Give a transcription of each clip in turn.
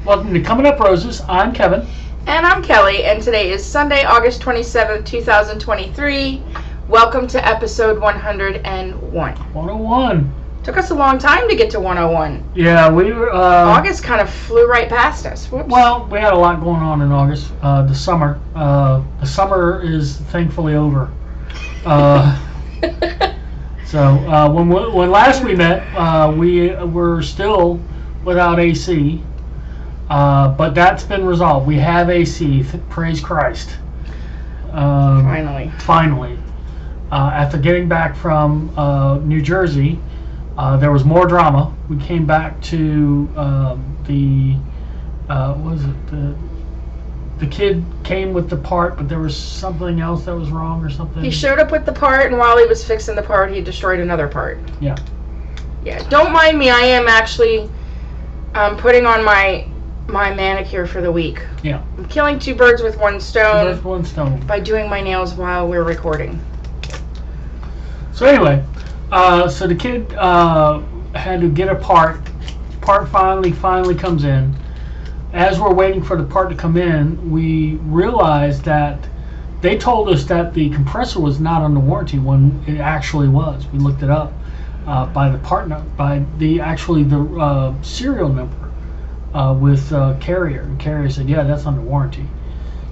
Welcome to Coming Up Roses. I'm Kevin. And I'm Kelly, and today is Sunday, August 27th, 2023. Welcome to episode 101. 101. Took us a long time to get to 101. Yeah, we were... August kind of flew right past us. Whoops. Well, we had a lot going on in August. The summer. The summer is thankfully over. So when last we met, we were still without AC. But that's been resolved. We have AC. Praise Christ. Finally. After getting back from New Jersey, there was more drama. We came back to the kid came with the part, but there was something else that was wrong or something. He showed up with the part, and while he was fixing the part, he destroyed another part. Yeah. Yeah. Don't mind me. I am actually putting on my manicure for the week. Yeah. I'm killing two birds with one stone. Two birds with one stone. By doing my nails while we're recording. So anyway, so the kid had to get a part. Part finally comes in. As we're waiting for the part to come in, we realized that they told us that the compressor was not under warranty when it actually was. We looked it up by the serial number. With Carrier, and Carrier said, yeah, that's under warranty.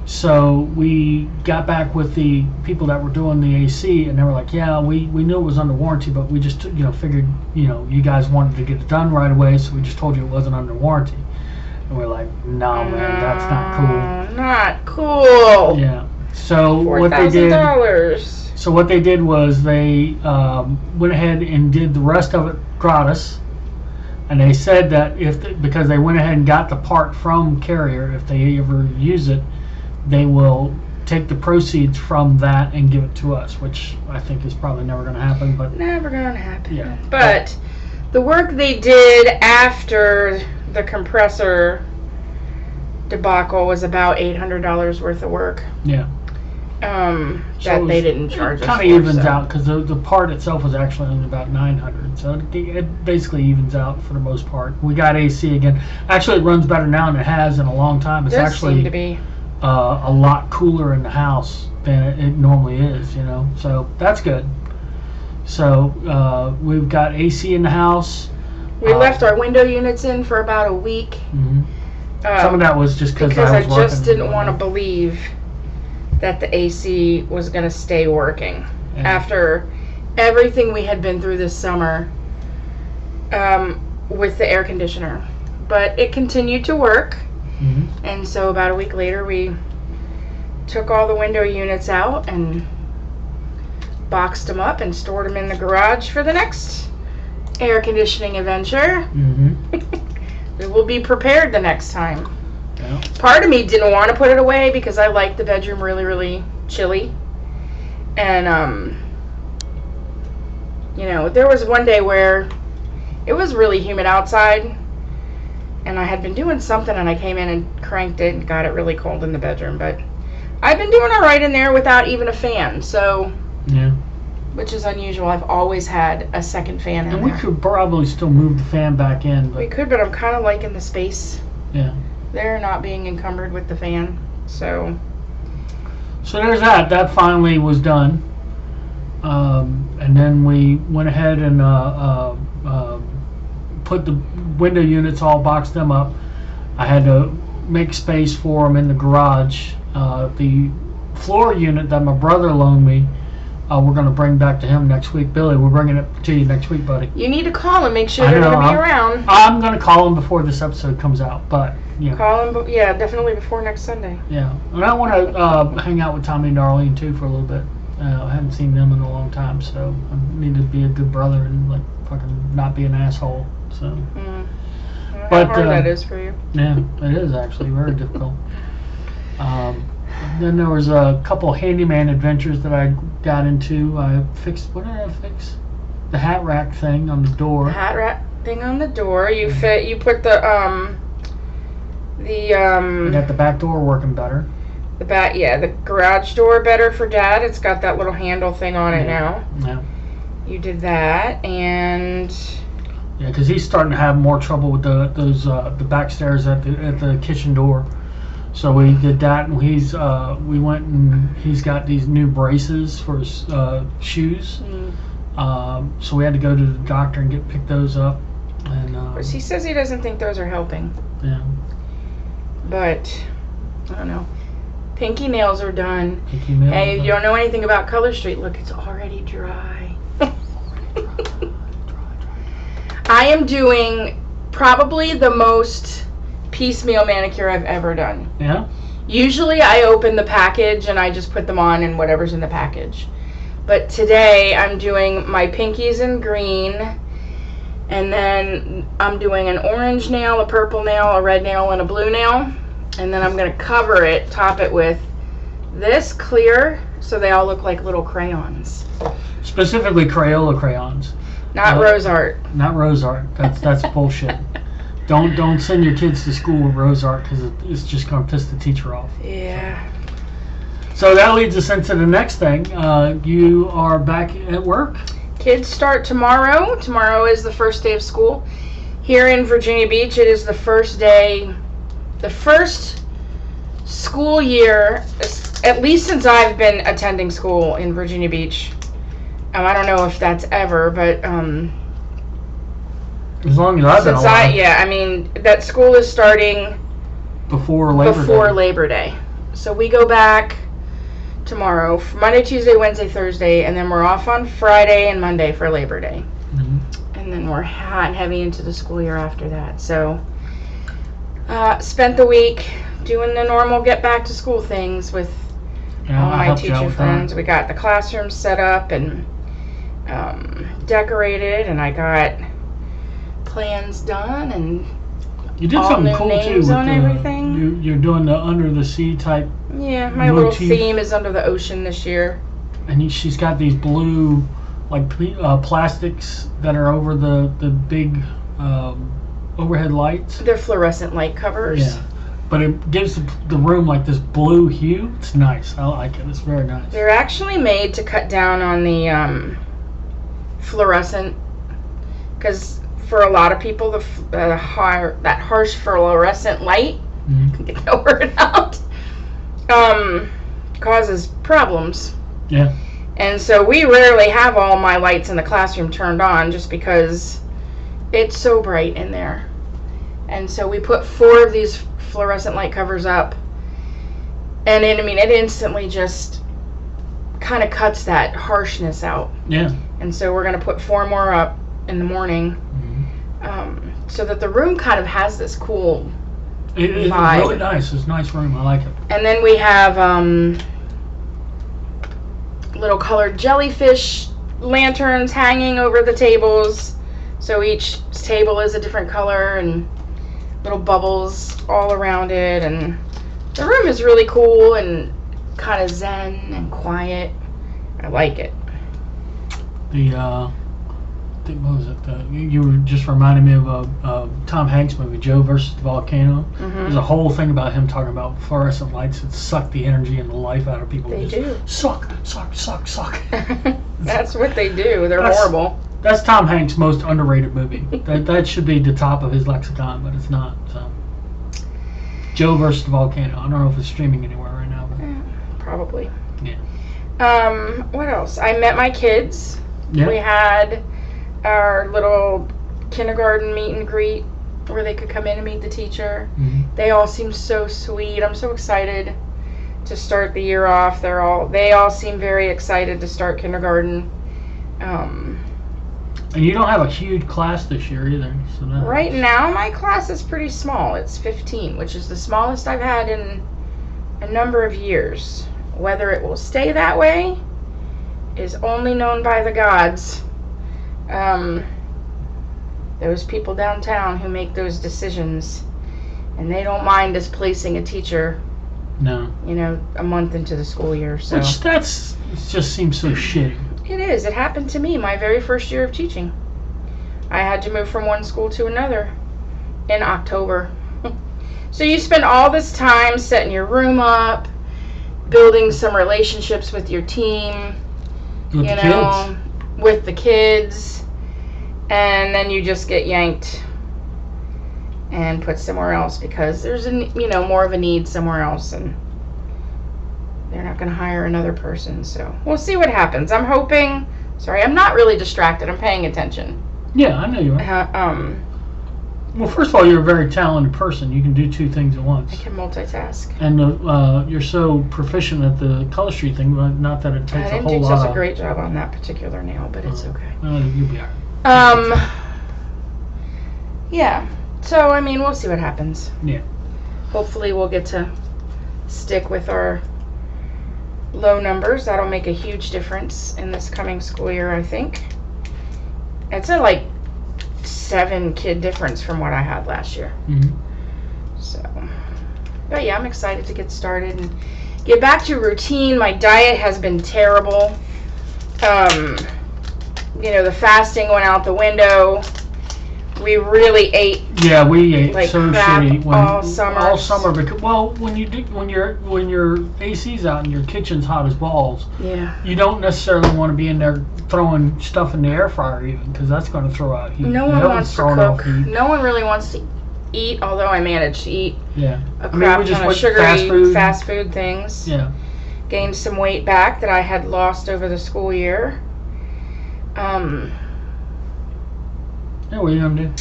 So we got back with the people that were doing the AC, and they were like, yeah, we knew it was under warranty, but we just figured you guys wanted to get it done right away, so we just told you it wasn't under warranty. And we're like, no, man, that's not cool. Not cool. Yeah. So $4,000. So what they did was they went ahead and did the rest of it gratis. And they said that because they went ahead and got the part from Carrier, if they ever use it, they will take the proceeds from that and give it to us, which I think is probably never going to happen. But never going to happen. Yeah. But the work they did after the compressor debacle was about $800 worth of work. Yeah. That they didn't charge us for. It kind of evens out because the part itself was actually only about $900, so it basically evens out for the most part. We got AC again. Actually, it runs better now than it has in a long time. It's actually seem to be a lot cooler in the house than it normally is, so that's good. So we've got AC in the house. We left our window units in for about a week. Mm-hmm. Some of that was just because I just didn't want to believe that the AC was going to stay working after everything we had been through this summer with the air conditioner. But it continued to work, and so about a week later we took all the window units out and boxed them up and stored them in the garage for the next air conditioning adventure. We will be prepared the next time. Yeah. Part of me didn't want to put it away because I like the bedroom really, really chilly. And, there was one day where it was really humid outside. And I had been doing something and I came in and cranked it and got it really cold in the bedroom. But I've been doing all right in there without even a fan. So, yeah. Which is unusual. I've always had a second fan in there. And we could probably still move the fan back in. But we could, but I'm kind of liking the space. Yeah. They're not being encumbered with the fan, so there's that. That finally was done, and then we went ahead and put the window units, all boxed them up. I had to make space for them in the garage. The floor unit that my brother loaned me, we're going to bring back to him next week. Billy, we're bringing it to you next week, buddy. You need to call him, make sure they're going to be around. I'm going to call him before this episode comes out, but call him, definitely before next Sunday. Yeah, and I want to hang out with Tommy and Darlene too for a little bit. I haven't seen them in a long time, so I need to be a good brother and fucking not be an asshole. So, but how hard that is for you. Yeah, it is actually very difficult. Then there was a couple handyman adventures that I got into. I fixed, what did I fix? The hat rack thing on the door. The hat rack thing on the door. You put the I got the back door working better. The garage door better for Dad. It's got that little handle thing on it now. Yeah. You did that, and Yeah, because he's starting to have more trouble with the back stairs at the kitchen door. So we did that, and we went and he's got these new braces for his shoes. So we had to go to the doctor and pick those up. And he says he doesn't think those are helping. Yeah. But I don't know. Pinky nails are done. Pinky nails. Hey, if you don't know anything about Color Street, look, it's already dry. I am doing probably the most piecemeal manicure I've ever done. Yeah? Usually I open the package and I just put them on and whatever's in the package. But today I'm doing my pinkies in green, and then I'm doing an orange nail, a purple nail, a red nail, and a blue nail. And then I'm going to cover it, top it with this clear so they all look like little crayons. Specifically Crayola crayons. Not Rose Art. Not Rose Art. That's bullshit. Don't send your kids to school with Rose Art because it's just going to piss the teacher off. Yeah. So that leads us into the next thing. You are back at work? Kids start tomorrow. Tomorrow is the first day of school. Here in Virginia Beach, it is the first day, the first school year, at least since I've been attending school in Virginia Beach. I don't know if that's ever, but as long as I've been alive. I mean, that school is starting before Labor Day. So we go back tomorrow, Monday, Tuesday, Wednesday, Thursday, and then we're off on Friday and Monday for Labor Day. And then we're hot and heavy into the school year after that. So spent the week doing the normal get back to school things with all my teacher friends. We got the classroom set up and decorated, and I got plans done, and you did all something new cool names too. On everything. You're doing the under the sea type. Yeah, my little theme is under the ocean this year. And she's got these blue, like plastics that are over the big overhead lights. They're fluorescent light covers. Yeah. But it gives the room like this blue hue. It's nice. I like it. It's very nice. They're actually made to cut down on the fluorescent, because for a lot of people, that harsh fluorescent light, get the word out, causes problems. Yeah. And so we rarely have all my lights in the classroom turned on just because it's so bright in there. And so we put 4 of these fluorescent light covers up, and it instantly just kind of cuts that harshness out. Yeah. And so we're going to put 4 more up in the morning, so that the room kind of has this cool It's vibe. really nice. It's a nice room. I like it. And then we have little colored jellyfish lanterns hanging over the tables, so each table is a different color, and little bubbles all around it, and the room is really cool and kind of zen and quiet. I like it. What was it? You were just reminding me of a Tom Hanks movie, Joe versus the Volcano. There's a whole thing about him talking about fluorescent lights that suck the energy and the life out of people. They do. Suck. That's what they do. They're horrible. That's Tom Hanks' most underrated movie. That should be the top of his lexicon, but it's not. So, Joe versus the Volcano. I don't know if it's streaming anywhere right now. But probably. Yeah. What else? I met my kids. Yeah. We had our little kindergarten meet and greet where they could come in and meet the teacher. They all seem so sweet. I'm so excited to start the year off. They all seem very excited to start kindergarten. And you don't have a huge class this year either. So right now, my class is pretty small. It's 15, which is the smallest I've had in a number of years. Whether it will stay that way is only known by the gods. Those people downtown who make those decisions, and they don't mind displacing a teacher. No. A month into the school year. So. Which it just seems so shitty. It is. It happened to me my very first year of teaching. I had to move from one school to another in October. So you spend all this time setting your room up, building some relationships with your team, With the kids. With the kids. and then you just get yanked and put somewhere else because there's more of a need somewhere else, and they're not going to hire another person. So we'll see what happens. I'm hoping. Sorry, I'm not really distracted. I'm paying attention. Yeah, I know you are. Well, first of all, you're a very talented person. You can do two things at once. I can multitask. And you're so proficient at the color street thing. Not that it takes a whole lot. I didn't do such a great job on that particular nail, but it's okay. You'll be alright. Yeah. So I mean, we'll see what happens. Yeah. Hopefully, we'll get to stick with our low numbers. That'll make a huge difference in this coming school year, I think. It's a 7 kid difference from what I had last year. Mm-hmm. So, but yeah, I'm excited to get started and get back to routine. My diet has been terrible. The fasting went out the window. We really ate. Yeah, we ate like so crap shitty all summer. All summer because when your AC's out and your kitchen's hot as balls. Yeah. You don't necessarily want to be in there throwing stuff in the air fryer even because that's going to throw out heat. No one wants to cook. No one really wants to eat. Although I managed to eat. Yeah. A crap ton of sugary fast food things. Yeah. Gained some weight back that I had lost over the school year. Yeah, what are you going to do?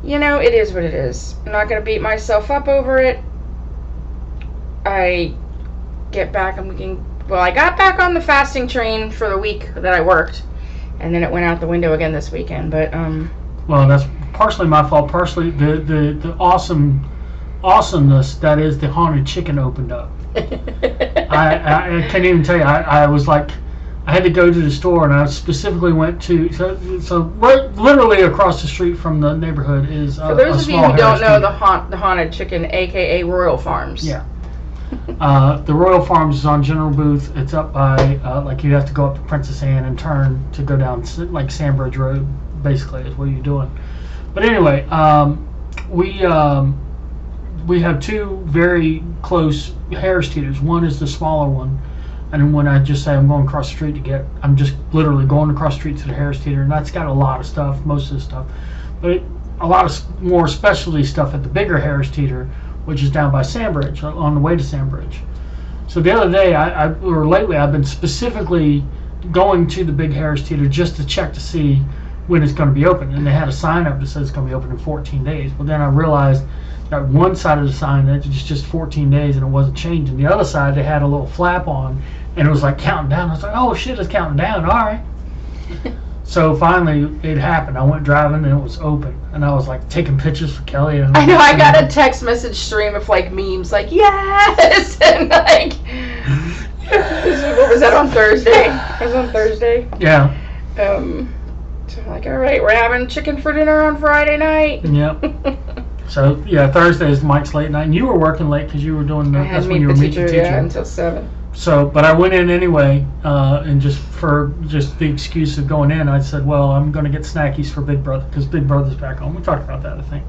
It is what it is. I'm not going to beat myself up over it. I got back on the fasting train for the week that I worked, and then it went out the window again this weekend. But well, that's partially my fault. Partially the awesomeness that is the haunted chicken opened up. I can't even tell you. I was like, I had to go to the store, and I specifically went to so right, literally across the street from the neighborhood is for those of you who don't know the haunted chicken, aka Royal Farms. Yeah. The Royal Farms is on General Booth. It's up by you have to go up to Princess Anne and turn to go down Sandbridge Road. Basically, is what you're doing. But anyway, we have 2 very close Harris Teeters. One is the smaller one. And when I just say I'm going across the street I'm just literally going across the street to the Harris Teeter, and that's got a lot of stuff, most of the stuff. But a lot of more specialty stuff at the bigger Harris Teeter, which is down by Sandbridge, on the way to Sandbridge. So the other day, lately, I've been specifically going to the big Harris Teeter just to check to see when it's going to be open. And they had a sign up that says it's going to be open in 14 days. Well, then I realized that one side of the sign that it's just 14 days and it wasn't changing. The other side, they had a little flap on, and it was counting down. I was like, oh shit, it's counting down. All right. So finally, it happened. I went driving and it was open, and I was taking pictures for Kelly. And I know. I got a text message stream of memes, yes, and what was that on Thursday? It was on Thursday. Yeah. So I'm like, all right, we're having chicken for dinner on Friday night. Yep. So yeah, Thursday is Mike's late night, and you were working late because you were doing that's when you were meeting the teacher. Yeah, until 7. So, but I went in anyway, and just the excuse of going in, I said, well, I'm going to get snackies for Big Brother because Big Brother's back home. We talked about that, I think.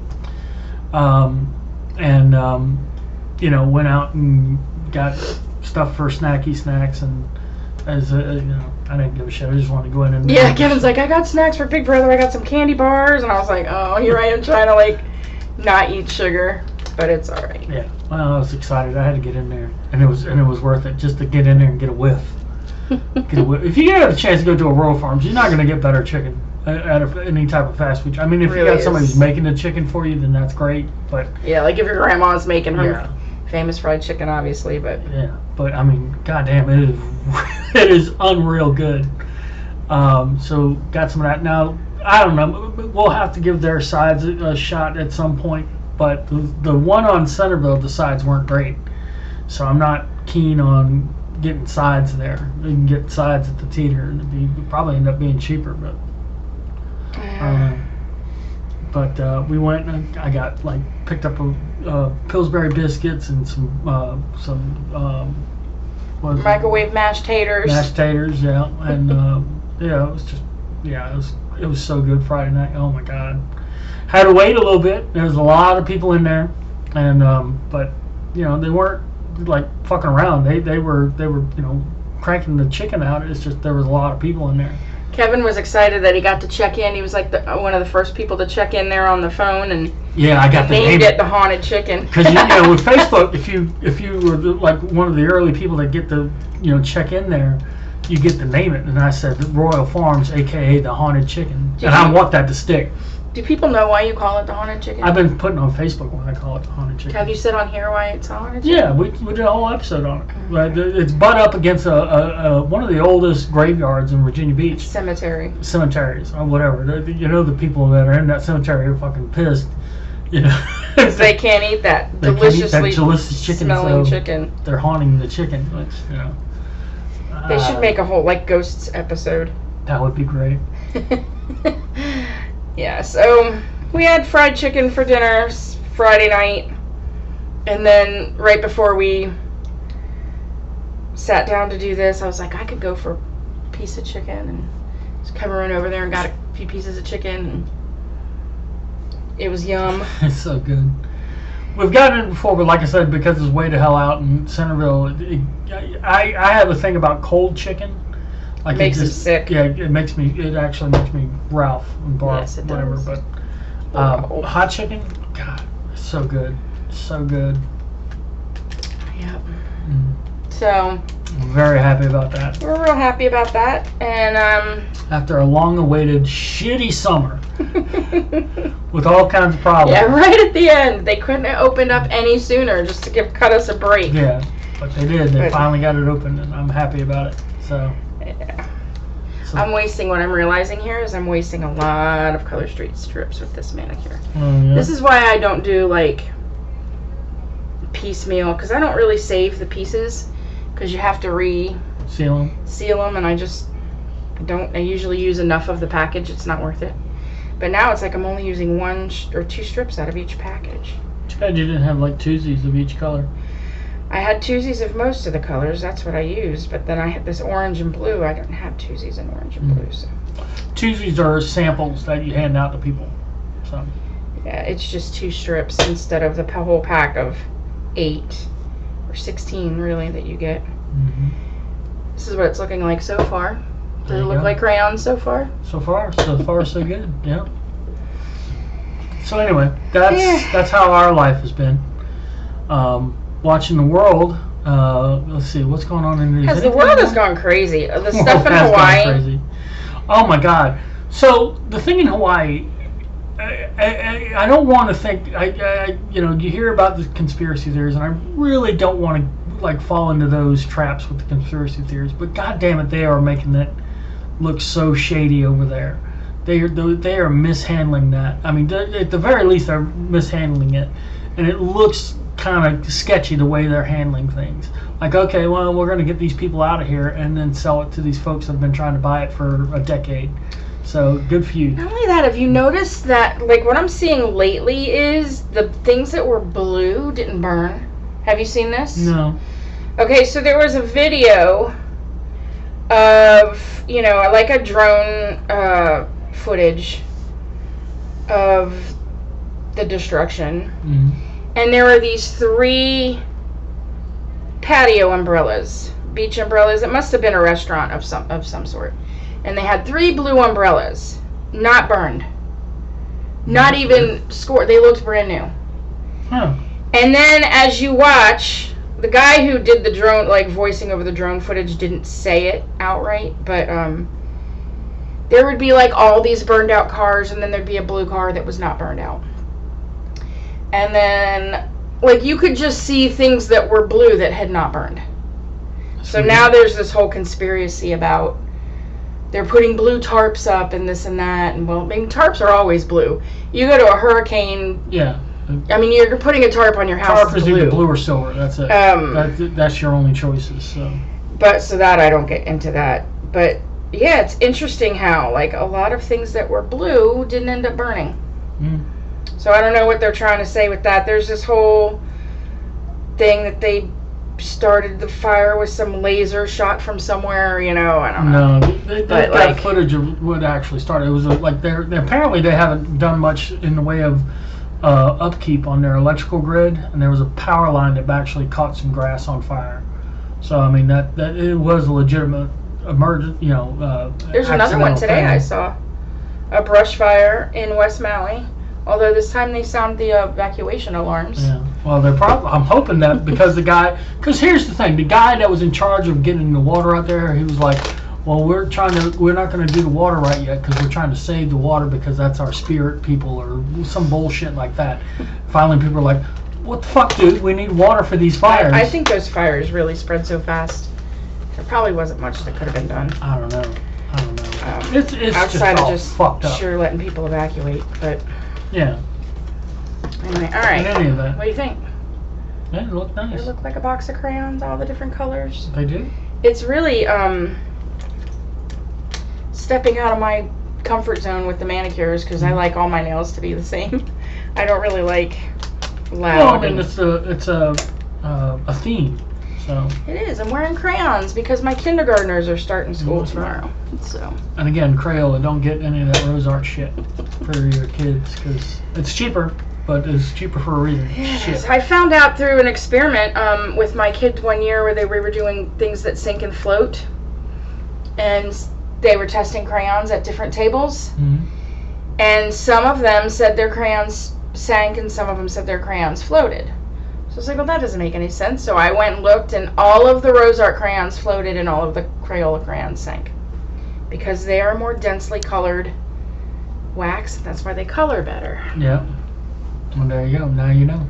Went out and got stuff for snacky snacks, and I didn't give a shit. I just wanted to go in and Kevin's like, I got snacks for Big Brother. I got some candy bars, and I was like, oh, here I am trying to not eat sugar, but it's all right. Yeah. Well, I was excited. I had to get in there, and it was worth it just to get in there and get a whiff. If you get a chance to go to a Royal Farms, you're not going to get better chicken out of any type of fast food. I mean, if you got somebody who's making the chicken for you, then that's great. But yeah, if your grandma's making her famous fried chicken, obviously. But yeah, but I mean, goddamn, it is unreal good. So got some of that. Now I don't know. We'll have to give their sides a shot at some point. But the one on Centerville, the sides weren't great. So I'm not keen on getting sides there. You can get sides at the Teeter, and it'd probably end up being cheaper. But we went and I got picked up a Pillsbury biscuits and some microwave mashed taters. Mashed taters, yeah, and it was just it was so good Friday night. Oh my God. Had to wait a little bit. There was a lot of people in there, and but they weren't fucking around. They were cranking the chicken out. It's just there was a lot of people in there. Kevin was excited that he got to check in. He was like one of the first people to check in there on the phone, and yeah, I got named it the Haunted Chicken. Because with Facebook, if you were like one of the early people that get to check in there, you get to name it. And I said Royal Farms, aka the Haunted Chicken, and I want that to stick. Do people know why you call it the Haunted Chicken? I've been putting on Facebook when I call it the Haunted Chicken. Have you said on here why it's Haunted Chicken? Yeah, we did a whole episode on it. Right? It's butt up against one of the oldest graveyards in Virginia Beach. Cemeteries or whatever. The people that are in that cemetery are fucking pissed. Because they can't eat that deliciously delicious chicken, smelling chicken. They're haunting the chicken, which they should make a whole ghosts episode. That would be great. Yeah, so we had fried chicken for dinner Friday night, and then right before we sat down to do this, I was like, I could go for a piece of chicken, and just come run over there and got a few pieces of chicken, and it was yum. It's so good. We've gotten it before, but like I said, because it's way the hell out in Centerville, I have a thing about cold chicken. Like makes me sick. Yeah, it actually makes me Ralph and barf, yes, it whatever. Does. But hot chicken, God, it's so good, so good. Yep. So I'm very happy about that. We're real happy about that, and after a long-awaited shitty summer with all kinds of problems. Yeah, right at the end, they couldn't have opened up any sooner just to cut us a break. Yeah, but they did. They finally got it open, and I'm happy about it. So. Yeah. So what I'm realizing here is I'm wasting a lot of Color Street strips with this manicure. Yeah. This is why I don't do piecemeal, because I don't really save the pieces, because you have to seal them, and I just don't. I usually use enough of the package, it's not worth it. But now it's like I'm only using one or two strips out of each package. Too bad you didn't have twosies of each color. I had twosies of most of the colors. That's what I used. But then I had this orange and blue. I don't have twosies in orange and blue. So twosies are samples that you hand out to people. So yeah, it's just 2 strips instead of the whole pack of 8 or 16 really that you get. Mm-hmm. This is what it's looking like so far. Does it look like crayons so far? So far so good. Yeah. So anyway, that's how our life has been. Watching the world. Let's see what's going on in the news. Because the world has gone crazy. The stuff in Hawaii. Crazy. Oh my God! So the thing in Hawaii, I don't want to think. You hear about the conspiracy theories, and I really don't want to fall into those traps with the conspiracy theories. But God damn it, they are making it look so shady over there. They are mishandling that. I mean, at the very least, they're mishandling it, and it looks kind of sketchy the way they're handling things. Okay, well, we're going to get these people out of here and then sell it to these folks that have been trying to buy it for a decade. So good for you. Not only that, have you noticed that what I'm seeing lately is the things that were blue didn't burn? Have you seen this? No. Okay, so there was a video of a drone footage of the destruction. Mm-hmm. And there were these 3 patio umbrellas, beach umbrellas. It must have been a restaurant of some sort. And they had 3 blue umbrellas, not burned, not even scored. They looked brand new. Huh. And then as you watch, the guy who did the drone, voicing over the drone footage, didn't say it outright, but there would be all these burned out cars, and then there'd be a blue car that was not burned out. And then, you could just see things that were blue that had not burned. So now there's this whole conspiracy about they're putting blue tarps up and this and that. And, tarps are always blue. You go to a hurricane. Yeah. I mean, you're putting a tarp on your house. Tarp is either blue or silver. That's it. That's your only choices. So. So that I don't get into that. But, yeah, it's interesting how, a lot of things that were blue didn't end up burning. Mm. So I don't know what they're trying to say with that. There's this whole thing that they started the fire with some laser shot from somewhere, I don't know. No, they got footage of what actually started. It was apparently they haven't done much in the way of upkeep on their electrical grid, and there was a power line that actually caught some grass on fire. So I mean that it was a legitimate emergent, There's another one accidental today thing. I saw. A brush fire in West Maui. Although this time they sound the evacuation alarms. Yeah. Well, I'm hoping that because here's the thing, the guy that was in charge of getting the water out there, he was like, well, we're not going to do the water right yet because we're trying to save the water because that's our spirit people or some bullshit like that. Finally, people are like, what the fuck, dude? We need water for these fires. I think those fires really spread so fast. There probably wasn't much that could have been done. I don't know. It's outside just of just fucked up. sure letting people evacuate, but Yeah. anyway, all right. In any event. What do you think? Yeah, it looked nice. They look like a box of crayons, all the different colors. They do. It's really stepping out of my comfort zone with the manicures because I like all my nails to be the same. I don't really like loud. Well, I mean, it's a theme, so. It is. I'm wearing crayons because my kindergartners are starting school That's right. tomorrow. So. And again, Crayola, don't get any of that rose art shit for your kids because it's cheaper, but it's cheaper for a reason. Yes. Shit. I found out through an experiment with my kids one year where we were doing things that sink and float, and they were testing crayons at different tables, and some of them said their crayons sank and some of them said their crayons floated. So I was like, well, that doesn't make any sense. So I went and looked, and all of the rose art crayons floated and all of the Crayola crayons sank because they are more densely colored wax. That's why they color better. Yeah. Well, there you go. Now you know.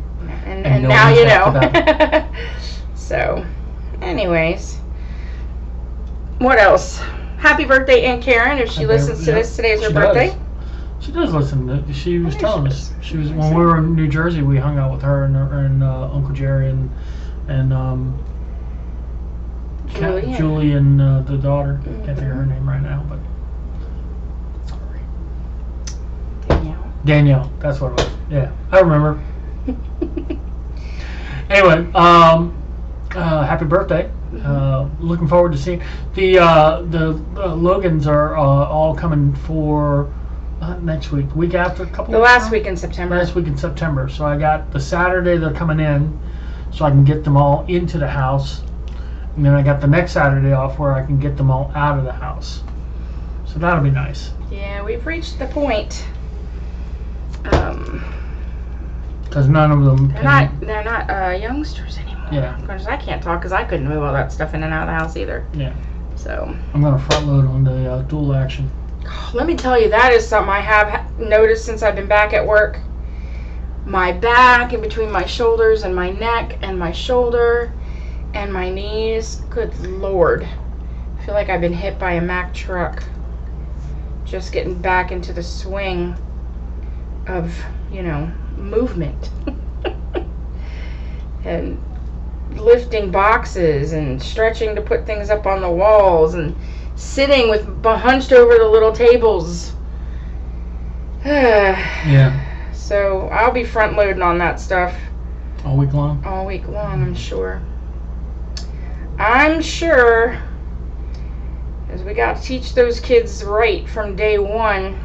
And no now one you talked know. So, anyways, what else? Happy birthday, Aunt Karen. If she listens to this, today's her birthday. She does listen. She was telling us. She was when we were in New Jersey. We hung out with her and Uncle Jerry and Julie and the daughter. Can't think of her name right now, but sorry. Danielle. That's what it was. Yeah, I remember. Anyway, happy birthday. Looking forward to seeing the Logans are all coming for next week after, the last week in September. Last week in September. So I got the Saturday they're coming in, so I can get them all into the house, and then I got the next Saturday off where I can get them all out of the house. So that'll be nice. Yeah, we've reached the point. Because none of them. They're not youngsters anymore. Yeah. Because I can't talk because I couldn't move all that stuff in and out of the house either. Yeah. So. I'm gonna front load on the dual action. Let me tell you, that is something I have noticed since I've been back at work. My back, in between my shoulders and my neck and my shoulder and my knees. Good Lord. I feel like I've been hit by a Mack truck. Just getting back into the swing of, movement. And lifting boxes and stretching to put things up on the walls and sitting hunched over the little tables. Yeah. So I'll be front loading on that stuff. All week long? All week long, I'm sure. I'm sure. Because we got to teach those kids right from day one.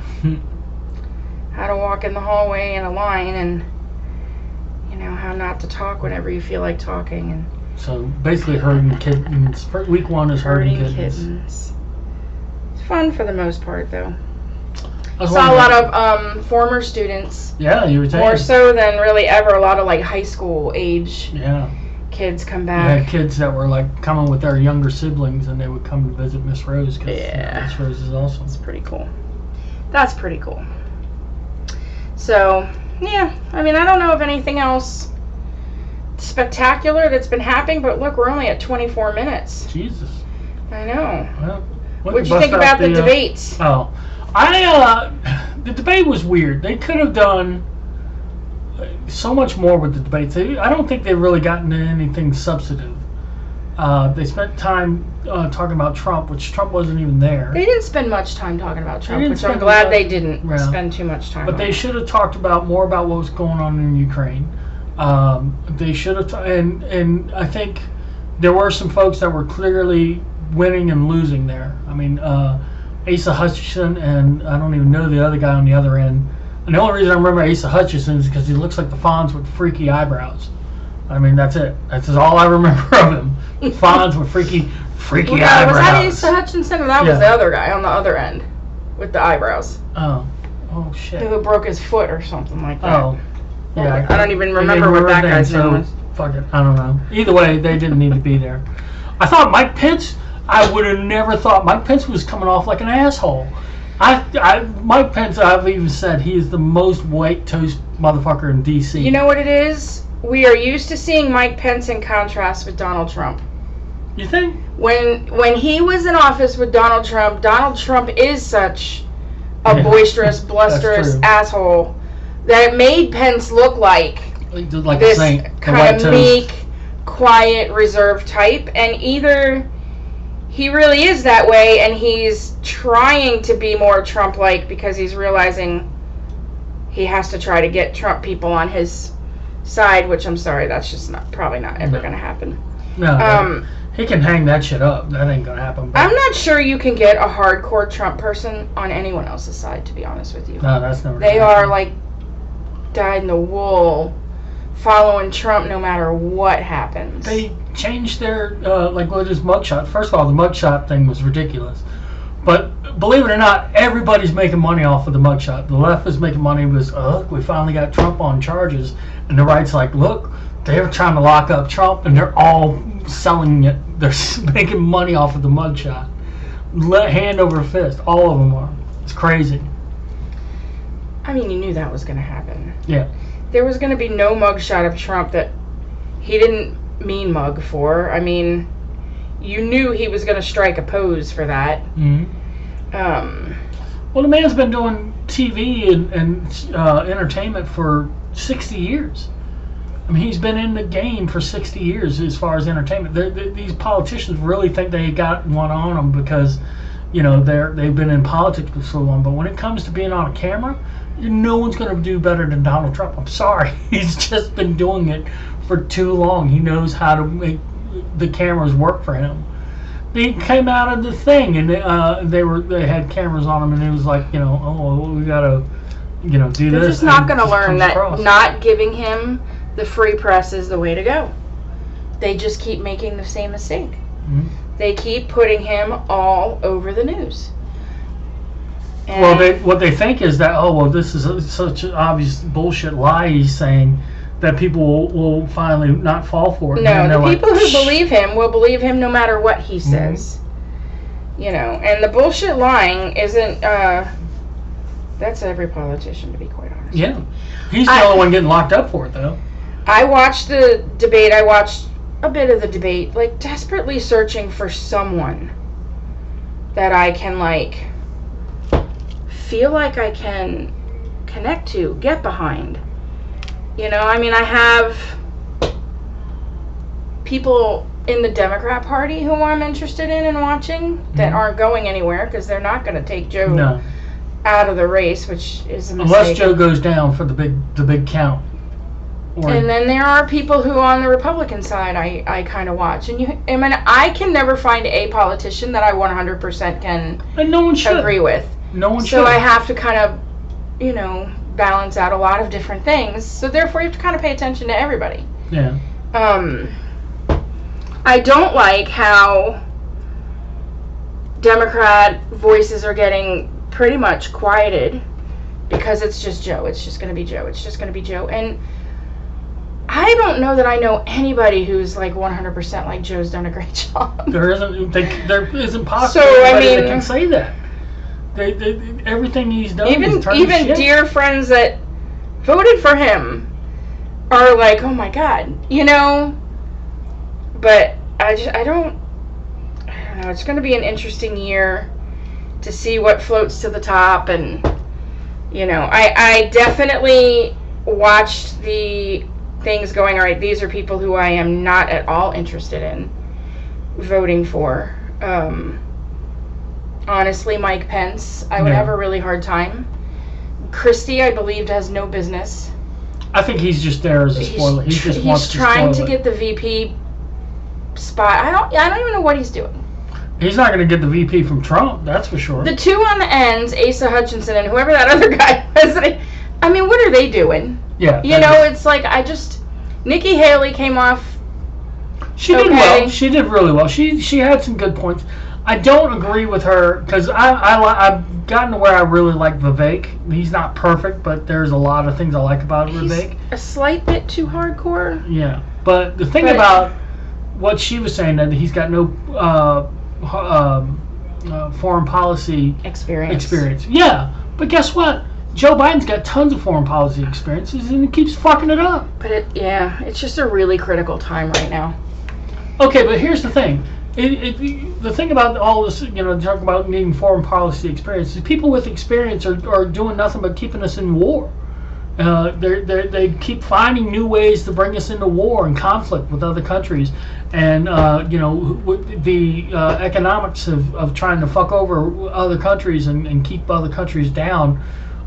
How to walk in the hallway in a line and, how not to talk whenever you feel like talking. And so basically herding kittens. Week one is herding kittens. It's fun for the most part, though. I saw a lot of former students. Yeah, you were saying. More so than really ever. A lot of high school age kids come back. We had kids that were coming with their younger siblings, and they would come to visit Miss Rose because Miss Rose is awesome. It's pretty cool. That's pretty cool. So, yeah, I don't know of anything else spectacular that's been happening, but look, we're only at 24 minutes. Jesus. I know. Well, what'd you think about the debates? The debate was weird. They could have done so much more with the debates. I don't think they've really gotten into anything substantive. They spent time talking about Trump, which Trump wasn't even there. They didn't spend much time talking about Trump, which I'm glad they didn't spend too much time on. But they should have talked more about what was going on in Ukraine. They should have, and I think there were some folks that were clearly winning and losing there. Asa Hutchinson and I don't even know the other guy on the other end. And the only reason I remember Asa Hutchinson is because he looks like the Fonz with freaky eyebrows. That's it. That's all I remember of him. Fonz with freaky freaky was eyebrows. that Asa Hutchinson, or that was the other guy on the other end with the eyebrows? Oh shit. Who broke his foot or something like that. Oh, yeah. I don't even remember what that guy's name was. Fuck it, I don't know. Either way, they didn't need to be there. I thought Mike Pence. I would have never thought Mike Pence was coming off like an asshole. Mike Pence, I've even said he is the most white toast motherfucker in D.C. You know what it is? We are used to seeing Mike Pence in contrast with Donald Trump. You think? When he was in office with Donald Trump is such a boisterous, blusterous asshole that it made Pence look like this kind of meek, quiet, reserved type. And either he really is that way and he's trying to be more Trump-like because he's realizing he has to try to get Trump people on his side, which I'm sorry, that's just probably not ever going to happen. No, he can hang that shit up. That ain't going to happen. I'm not sure you can get a hardcore Trump person on anyone else's side, to be honest with you. No, that's never They are like dyed in the wool, following Trump no matter what happens. They changed their, like with his mugshot. First of all, the mugshot thing was ridiculous. But believe it or not, everybody's making money off of the mugshot. The left is making money with, look, we finally got Trump on charges. And the right's like, look, they're trying to lock up Trump, and they're all selling it. They're making money off of the mugshot. Hand over fist. All of them are. It's crazy. I mean, you knew that was going to happen. Yeah. There was going to be no mugshot of Trump that he didn't mean mug for. I mean, you knew he was going to strike a pose for that. Mm-hmm. Well, the man's been doing TV and entertainment for 60 years. I mean, he's been in the game for 60 years as far as entertainment. These politicians really think they got one on them because, you know, they've been in politics for so long. But when it comes to being on a camera, no one's going to do better than Donald Trump. I'm sorry. He's just been doing it for too long. He knows how to make the cameras work for him. They came out of the thing, and they had cameras on them, and it was like, you know, oh, we gotta, you know, do this. They're just not going to learn that not giving him the free press is the way to go. They just keep making the same mistake. Mm-hmm. They keep putting him all over the news. And well, what they think is that, oh, well, this is such an obvious bullshit lie he's saying that people will finally not fall for it. No, the people who believe him will believe him no matter what he says. Mm-hmm. You know, and the bullshit lying isn't, that's every politician, to be quite honest. Yeah. He's the only one getting locked up for it, though. I watched the debate. I watched a bit of the debate, like, desperately searching for someone that I can, like, feel like I can connect to, get behind. You know, I mean, I have people in the Democrat Party who I'm interested in and watching that aren't going anywhere because they're not going to take Joe out of the race, which is a mistake. Unless Joe goes down for the big count. And then there are people who on the Republican side I kind of watch. And I mean, I can never find a politician that I 100% can and no one should agree with. No one should. So I have to kind of, you know, balance out a lot of different things. So therefore you have to kind of pay attention to everybody. Yeah. I don't like how Democrat voices are getting pretty much quieted because it's just Joe. It's just going to be Joe. It's just going to be Joe. And I don't know that I know anybody who's like 100% like Joe's done a great job. There isn't possible anybody that can say that. Everything he's done. Even dear friends that voted for him are like, oh my God, you know. But I don't know. It's going to be an interesting year to see what floats to the top, and you know, I definitely watched the things going, all right, these are people who I am not at all interested in voting for. Honestly, Mike Pence, I would have a really hard time. Christie, I believed, has no business. I think he's just there as a spoiler. He's trying to get the VP spot. I don't even know what he's doing. He's not going to get the VP from Trump, that's for sure. The two on the ends, Asa Hutchinson and whoever that other guy was, I mean, what are they doing? Yeah. You know, it's like, Nikki Haley came off She did well. She did really well. She had some good points. I don't agree with her because I've gotten to where I really like Vivek. He's not perfect, but there's a lot of things I like about Vivek. He's a slight bit too hardcore. Yeah, but the thing about what she was saying, that he's got no foreign policy experience. Yeah, but guess what? Joe Biden's got tons of foreign policy experiences, and he keeps fucking it up. But it's just a really critical time right now. Okay, but here's the thing. The thing about all this, talk about needing foreign policy experience, is people with experience are doing nothing but keeping us in war. They keep finding new ways to bring us into war and conflict with other countries, and the economics of trying to fuck over other countries and keep other countries down,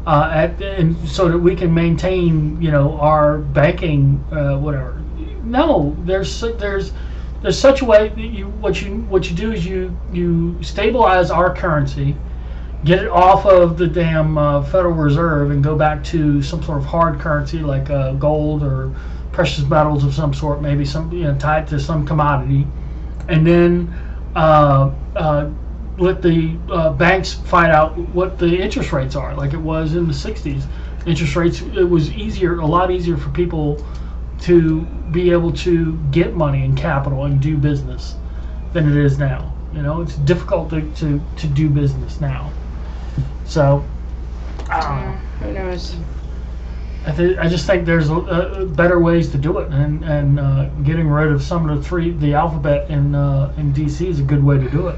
and so that we can maintain our banking whatever. No, there's such a way that what you do is you stabilize our currency, get it off of the damn Federal Reserve and go back to some sort of hard currency like gold or precious metals of some sort, maybe some tied to some commodity, and then let the banks fight out what the interest rates are, like it was in the 60s. Interest rates, it was a lot easier for people to be able to get money and capital and do business than it is now. It's difficult to do business now. So, who knows? I just think there's better ways to do it, and getting rid of some of the alphabet in DC is a good way to do it.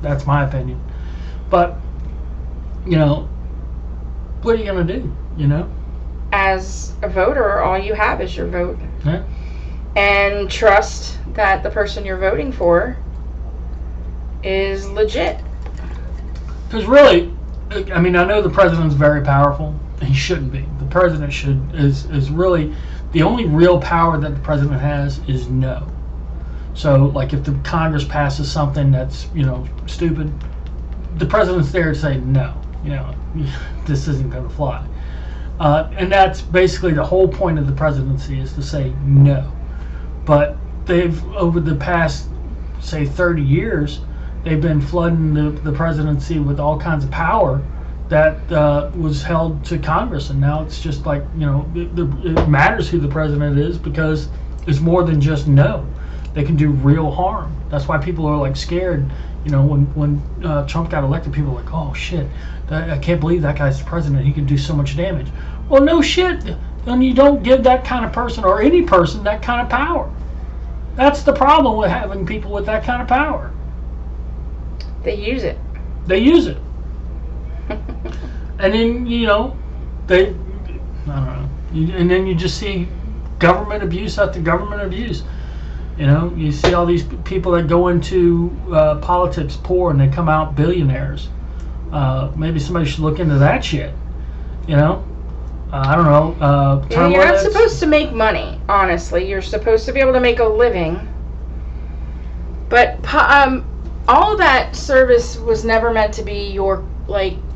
That's my opinion. But what are you gonna do? As a voter, all you have is your vote. Yeah. And trust that the person you're voting for is legit. Because really, I know the president's very powerful. He shouldn't be. The president is really the only real power that the president has is no. So, like, if the Congress passes something that's stupid, the president's there to say no. This isn't going to fly. And that's basically the whole point of the presidency, is to say no. But they've, over the past, say, 30 years, they've been flooding the presidency with all kinds of power that was held to Congress. And now it's just like, it matters who the president is, because it's more than just no. They can do real harm. That's why people are like scared. When Trump got elected, people were like, oh shit, I can't believe that guy's the president. He can do so much damage. Well, no shit. Then you don't give that kind of person, or any person, that kind of power. That's the problem with having people with that kind of power. They use it. They use it. And then, I don't know. And then you just see government abuse after government abuse. You see all these people that go into politics poor and they come out billionaires. Maybe somebody should look into that shit. I don't know. You're not supposed to make money, honestly. You're supposed to be able to make a living. But all that service was never meant to be your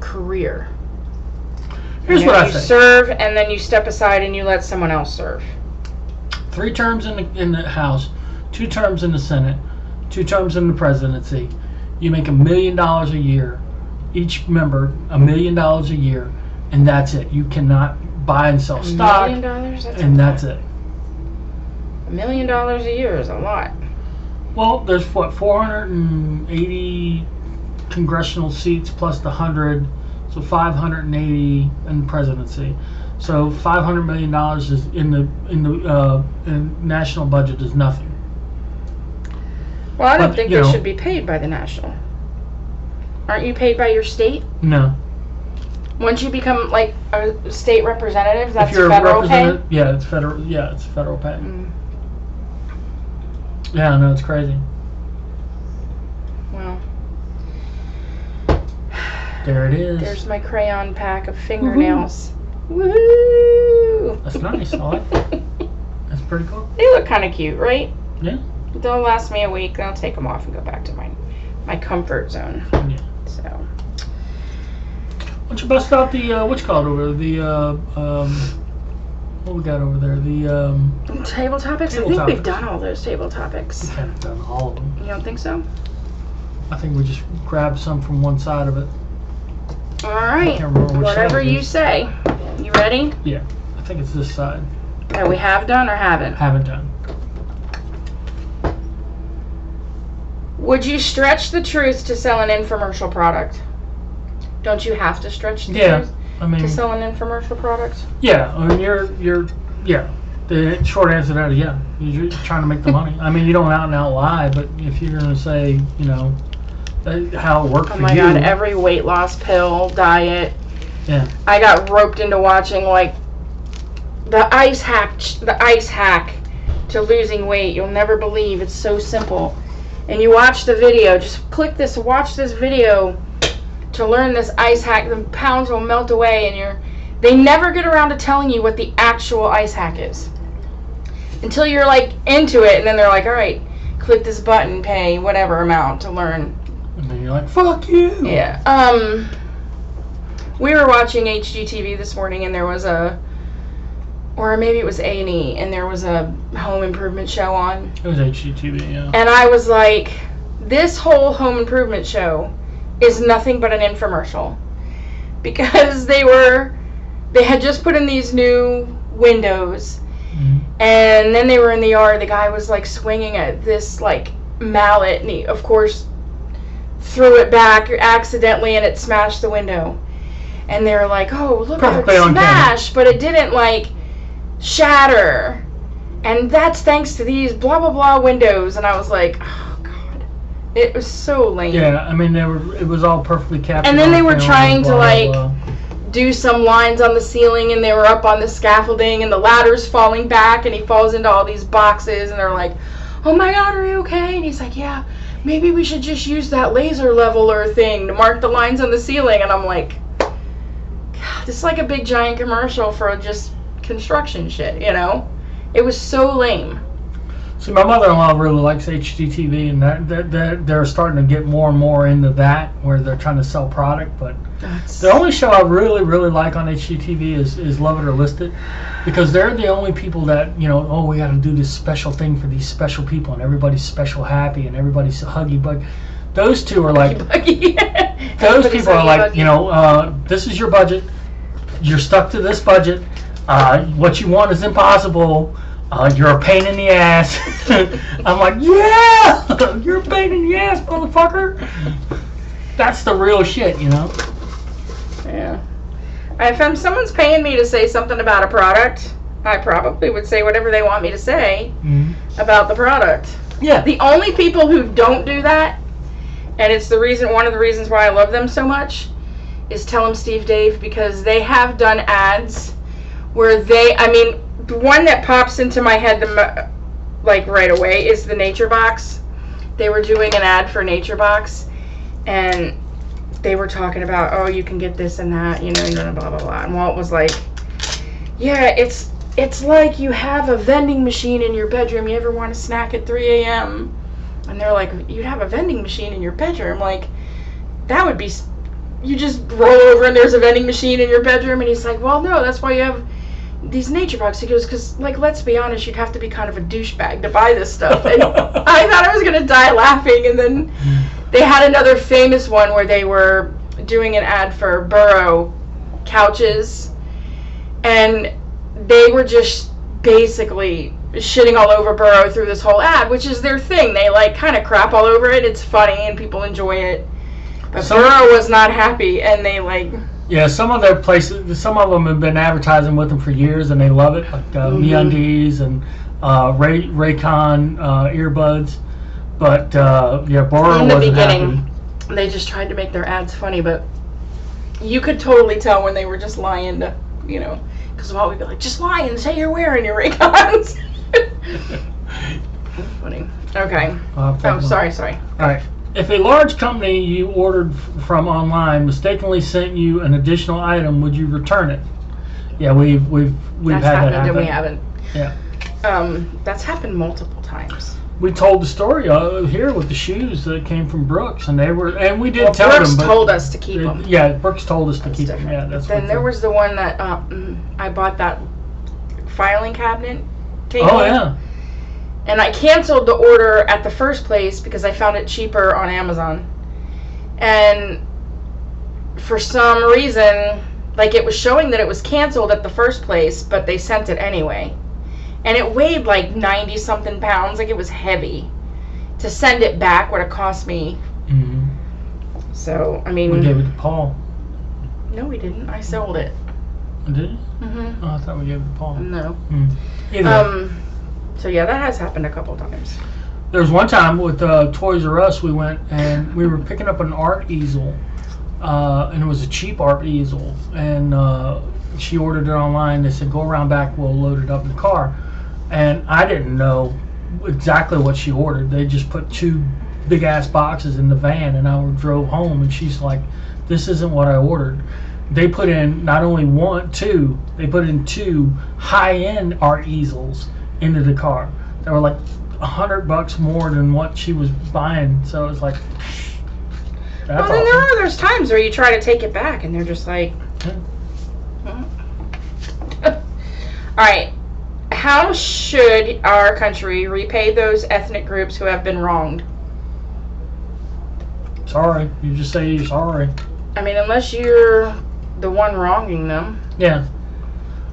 career. Here's what I think. You serve, and then you step aside and you let someone else serve. 3 terms in the House, 2 terms in the Senate, 2 terms in the presidency. You make $1 million a year. Each member $1 million a year, and that's it. You cannot buy and sell stock. $1 million? And that's it. $1 million a year is a lot. Well, there's 480 congressional seats plus the 100, so 580 in the presidency. So $500 million is in the national budget is nothing. Well, I don't think they should be paid by the national. Aren't you paid by your state? No. Once you become a state representative, that's federal pay? Yeah, it's federal. Yeah, it's federal pay. Mm. Yeah, no, it's crazy. Well, there it is. There's my crayon pack of fingernails. Woohoo! That's nice. I like that. That's pretty cool. They look kind of cute, right? Yeah. They'll last me a week. Then I'll take them off and go back to my comfort zone. Yeah. So. Why don't you bust out the what's called over the what we got over there? The Table topics? Table I think topics. we've done all those table topics. we kind of done all of them. You don't think so? I think we just grabbed some from one side of it. All right. can't remember which Whatever side it you is. say. You ready? Yeah, I think it's this side. That we have done or haven't? Haven't done. Would you stretch the truth to sell an infomercial product? Don't you have to stretch the truth I mean, to sell an infomercial product? yeah. I mean, yeah. The short answer to that is yeah. You're trying to make the money. I mean, you don't out and out lie, but if you're gonna say, you know, how it worked Oh for my you. god, every weight loss pill, diet. Yeah. I got roped into watching like the ice hack to losing weight. You'll never believe it's so simple. And you watch the video, just click this, watch this video to learn this ice hack. The pounds will melt away and they never get around to telling you what the actual ice hack is. Until you're like into it and then they're like, all right, click this button, pay whatever amount to learn. And then you're like, fuck you. Yeah. We were watching HGTV this morning and there was or maybe it was A&E, and there was a home improvement show on. It was HGTV, yeah. And I was like, this whole home improvement show is nothing but an infomercial. Because they had just put in these new windows, and then they were in the yard. The guy was like swinging at this like mallet, and he, of course, threw it back accidentally, and it smashed the window. And they were like, oh, look, it smashed, but it didn't like shatter, and that's thanks to these blah blah blah windows. And I was like, oh god, it was so lame. Yeah, I mean, it was all perfectly captured. And then they were trying to blah, like blah. do some lines on the ceiling, and they were up on the scaffolding, and the ladder's falling back, and he falls into all these boxes, and they're like, oh my god, are you okay? And he's like, yeah, maybe we should just use that laser leveler thing to mark the lines on the ceiling. And I'm like, god, this is like a big giant commercial for just construction shit, you know? It was so lame. See, my mother-in-law really likes HGTV, and that they're starting to get more and more into that, where they're trying to sell product. But the only show I really, really like on HGTV is Love It or List It, because they're the only people that, you know, oh, we got to do this special thing for these special people, and everybody's special happy, and everybody's huggy buggy. Those two are like, those people are like, you know, this is your budget. You're stuck to this budget. What you want is impossible. You're a pain in the ass. I'm like, yeah, you're a pain in the ass, motherfucker. That's the real shit, you know? Yeah. If someone's paying me to say something about a product, I probably would say whatever they want me to say about the product. Yeah. The only people who don't do that, and it's one of the reasons why I love them so much, is Tell 'em Steve Dave, because they have done ads where the one that pops into my head like right away is the Nature Box. They were doing an ad for Nature Box, and they were talking about, oh, you can get this and that, you know, blah blah blah. And Walt was like, yeah, it's like you have a vending machine in your bedroom. You ever want a snack at 3 a.m.? And they're like, you'd have a vending machine in your bedroom? Like, that would be, you just roll over and there's a vending machine in your bedroom? And he's like, well, no, that's why you have these Nature Box. He goes, because, like, let's be honest, you'd have to be kind of a douchebag to buy this stuff. And I thought I was going to die laughing. And then they had another famous one where they were doing an ad for Burrow couches. And they were just basically shitting all over Burrow through this whole ad, which is their thing. They, like, kind of crap all over it. It's funny and people enjoy it. But Burrow was not happy, and they, like... Yeah, some of their places, some of them have been advertising with them for years, and they love it, like MeUndies and Raycon earbuds. But yeah, Burrow wasn't happy. They just tried to make their ads funny, but you could totally tell when they were just lying to, you know, because Walt would be like, just lie and say you're wearing your Raycons. That's funny. Okay. Oh, sorry. All right. If a large company you ordered from online mistakenly sent you an additional item, would you return it? Yeah, we've that's had that happened, happen. and we haven't. Yeah. That's happened multiple times. We told the story here with the shoes that came from Brooks, and we did tell Brooks them. But told us to keep them. Yeah, Brooks told us to keep different. them. Yeah, that's. Then there was the one that I bought that filing cabinet table. Oh yeah. And I canceled the order at the first place because I found it cheaper on Amazon. And for some reason, like, it was showing that it was canceled at the first place, but they sent it anyway. And it weighed like 90 something pounds, like it was heavy. To send it back would have cost me. Mm-hmm. So, I mean. We gave it to Paul. No, we didn't. I sold it. Did you? Mm-hmm. Oh, I thought we gave it to Paul. No. Either. So yeah, that has happened a couple times. There was one time with Toys R Us, we went and we were picking up an art easel, and it was a cheap art easel, and she ordered it online. They said, go around back, we'll load it up in the car. And I didn't know exactly what she ordered. They just put 2 big ass boxes in the van, and I drove home, and she's like, this isn't what I ordered. They put in not only 1, 2, they put in 2 high-end art easels into the car. They were like $100 more than what she was buying. So it was like, that's well, then awesome. there's times where you try to take it back, and they're just like, All right. How should our country repay those ethnic groups who have been wronged? Sorry. You just say you're sorry. I mean, unless you're the one wronging them. Yeah.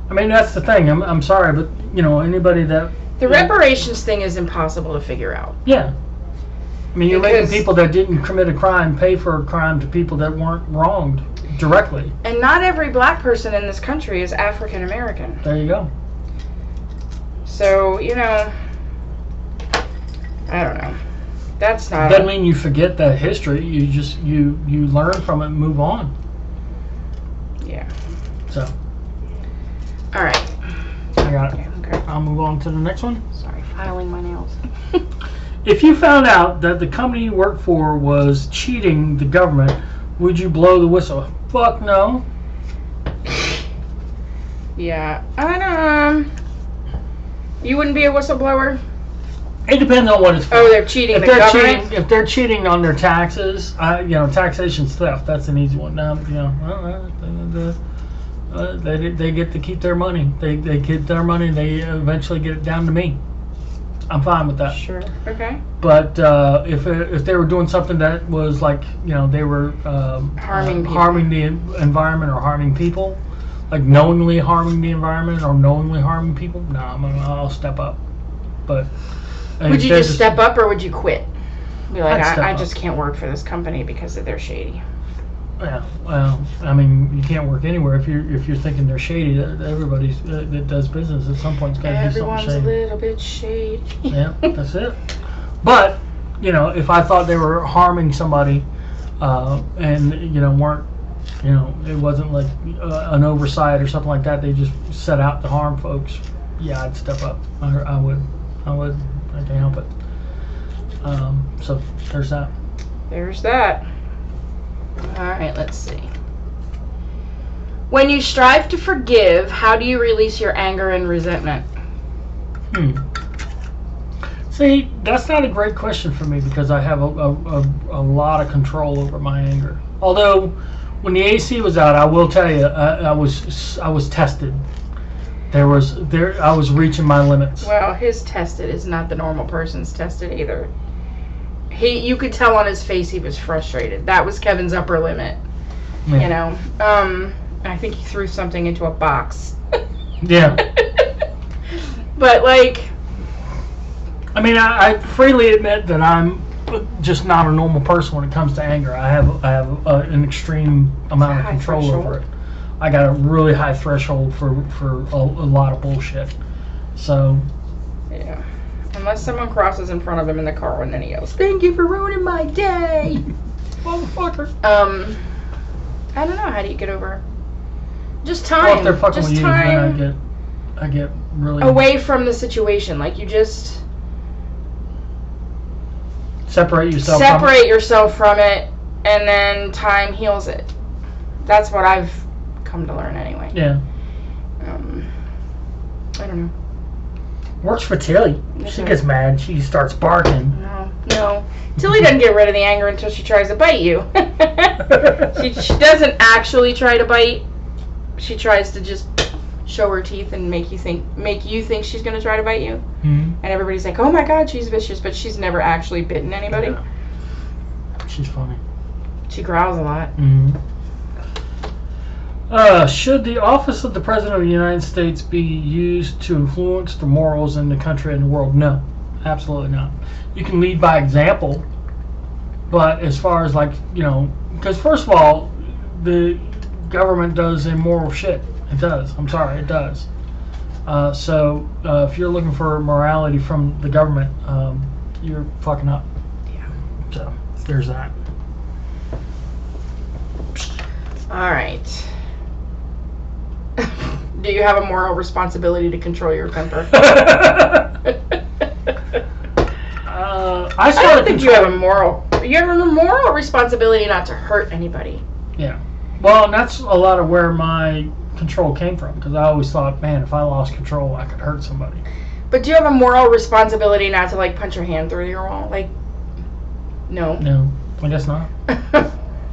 I mean, that's the thing. I'm sorry, but, you know, anybody that... The reparations thing is impossible to figure out. Yeah. I mean, you're Because- making people that didn't commit a crime pay for a crime to people that weren't wronged directly. And not every black person in this country is African American. There you go. So, you know, I don't know. That's not... Doesn't mean you forget that history. You just, you learn from it and move on. Yeah. So, All right. I got it. Okay. I'll move on to the next one. Sorry, filing my nails. If you found out that the company you worked for was cheating the government, would you blow the whistle? Fuck no. Yeah. You wouldn't be a whistleblower? It depends on what it's for. Oh, they're cheating the government? If they're cheating on their taxes, you know, taxation's theft. That's an easy one. Now, you know, they get to keep their money. They get their money. They eventually get it down to me. I'm fine with that. Sure. Okay. But if they were doing something that was like, you know, they were harming the environment or harming people, like knowingly harming the environment or knowingly harming people, I'll step up. But would you just step up or would you quit? Be like, I'd step I up. just can't work for this company because they're shady. Yeah, well, I mean, you can't work anywhere if you're thinking they're shady. Everybody that does business at some point's got to do something Everyone's shady. a little bit shady. Yeah, that's it. But you know, if I thought they were harming somebody, and you know weren't, you know, it wasn't like an oversight or something like that. They just set out to harm folks. Yeah, I'd step up. I would. I can't help it. So there's that. There's that. Alright, let's see. When you strive to forgive, how do you release your anger and resentment? See, that's not a great question for me because I have a lot of control over my anger. Although, when the AC was out, I will tell you, I was tested. I was reaching my limits. Well, his tested is not the normal person's tested either. You could tell on his face he was frustrated. That was Kevin's upper limit. Yeah. You know, I think he threw something into a box. Yeah. But like, I mean, I freely admit that I'm just not a normal person when it comes to anger. I have an extreme amount of High control threshold. over it. I got a really high threshold for a lot of bullshit. So. yeah. Unless someone crosses in front of him in the car and then he yells, "Thank you for ruining my day!" Motherfucker. I don't know. How do you get over? Just time. Well, if they're fucking just with you, time then I get really away from the situation. Like you just separate yourself. yourself from it, and then time heals it. That's what I've come to learn anyway. Yeah. I don't know. Works for Tilly. She gets mad. She starts barking. No. Tilly doesn't get rid of the anger until she tries to bite you. She doesn't actually try to bite. She tries to just show her teeth and make you think she's gonna try to bite you. Mm-hmm. And everybody's like, oh my god, she's vicious, but she's never actually bitten anybody. Yeah. She's funny. She growls a lot. Mm-hmm. Should the office of the President of the United States be used to influence the morals in the country and the world? No, absolutely not. You can lead by example, but as far as because first of all, the government does immoral shit. It does. I'm sorry, it does. So if you're looking for morality from the government, you're fucking up. Yeah. So there's that. All right. Do you have a moral responsibility to control your temper? I don't think you have a moral. You have a moral responsibility not to hurt anybody. Yeah. Well, and that's a lot of where my control came from, because I always thought, man, if I lost control, I could hurt somebody. But do you have a moral responsibility not to punch your hand through your wall? No. No, I guess not.